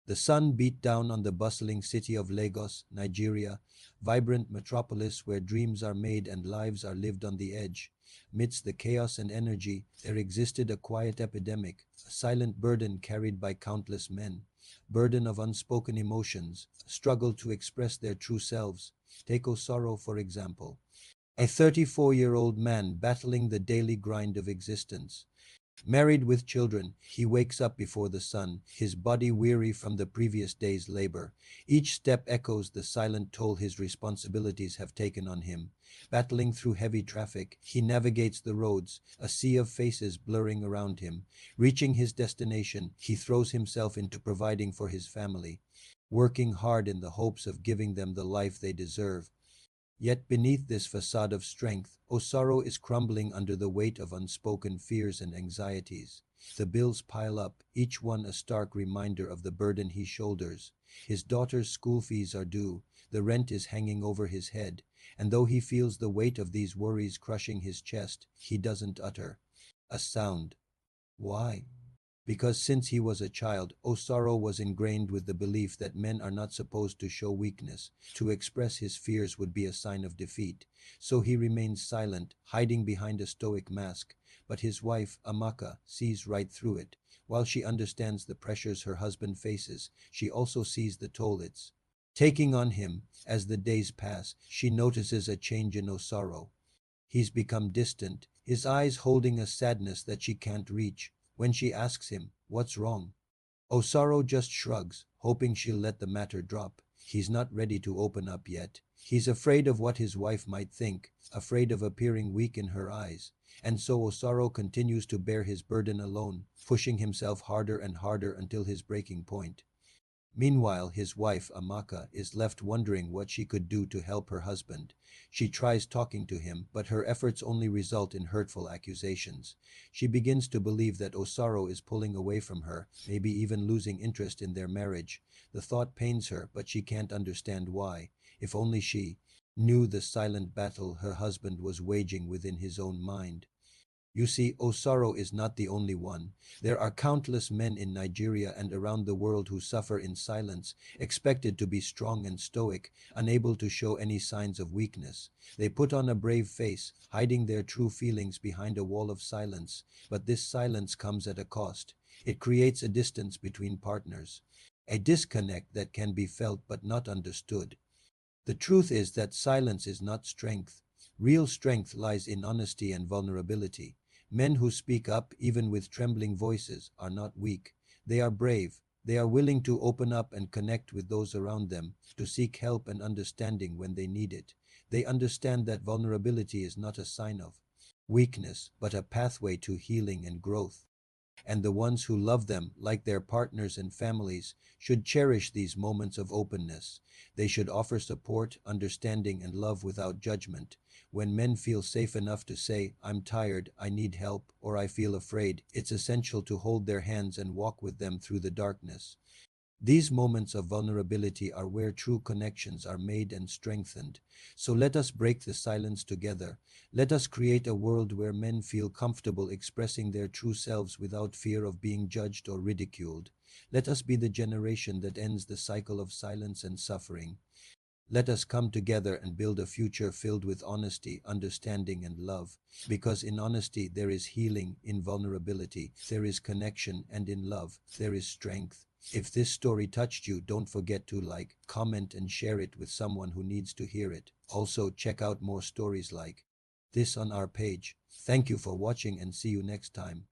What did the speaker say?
The sun beat down on the bustling city of Lagos, Nigeria, vibrant metropolis where dreams are made and lives are lived on the edge. Amidst the chaos and energy, there existed a quiet epidemic, a silent burden carried by countless men, burden of unspoken emotions, a struggle to express their true selves. Take Osoro, for example, a 34-year-old man battling the daily grind of existence. Married with children, he wakes up before the sun, his body weary from the previous day's labor. Each step echoes the silent toll his responsibilities have taken on him. Battling through heavy traffic, he navigates the roads, a sea of faces blurring around him. Reaching his destination, he throws himself into providing for his family, working hard in the hopes of giving them the life they deserve. Yet beneath this facade of strength, Osaro is crumbling under the weight of unspoken fears and anxieties. The bills pile up, each one a stark reminder of the burden he shoulders. His daughter's school fees are due, the rent is hanging over his head, and though he feels the weight of these worries crushing his chest, he doesn't utter a sound. Why? Because since he was a child, Osaro was ingrained with the belief that men are not supposed to show weakness. To express his fears would be a sign of defeat. So he remains silent, hiding behind a stoic mask. But his wife, Amaka, sees right through it. While she understands the pressures her husband faces, she also sees the toll it's taking on him. As the days pass, she notices a change in Osaro. He's become distant, his eyes holding a sadness that she can't reach. When she asks him, "What's wrong?" Osaro just shrugs, hoping she'll let the matter drop. He's not ready to open up yet. He's afraid of what his wife might think, afraid of appearing weak in her eyes. And so Osaro continues to bear his burden alone, pushing himself harder and harder until his breaking point. Meanwhile, his wife, Amaka, is left wondering what she could do to help her husband. She tries talking to him, but her efforts only result in hurtful accusations. She begins to believe that Osaro is pulling away from her, maybe even losing interest in their marriage. The thought pains her, but she can't understand why. If only she knew the silent battle her husband was waging within his own mind. You see, Osaro is not the only one. There are countless men in Nigeria and around the world who suffer in silence, expected to be strong and stoic, unable to show any signs of weakness. They put on a brave face, hiding their true feelings behind a wall of silence. But this silence comes at a cost. It creates a distance between partners, a disconnect that can be felt but not understood. The truth is that silence is not strength. Real strength lies in honesty and vulnerability. Men who speak up, even with trembling voices, are not weak. They are brave. They are willing to open up and connect with those around them, to seek help and understanding when they need it. They understand that vulnerability is not a sign of weakness, but a pathway to healing and growth. And the ones who love them, like their partners and families, should cherish these moments of openness. They should offer support, understanding, and love without judgment. When men feel safe enough to say, "I'm tired, I need help," or "I feel afraid," it's essential to hold their hands and walk with them through the darkness. These moments of vulnerability are where true connections are made and strengthened. So let us break the silence together. Let us create a world where men feel comfortable expressing their true selves without fear of being judged or ridiculed. Let us be the generation that ends the cycle of silence and suffering. Let us come together and build a future filled with honesty, understanding, and love. Because in honesty there is healing, in vulnerability there is connection, and in love there is strength. If this story touched you, don't forget to like, comment, and share it with someone who needs to hear it. Also, check out more stories like this on our page. Thank you for watching and see you next time.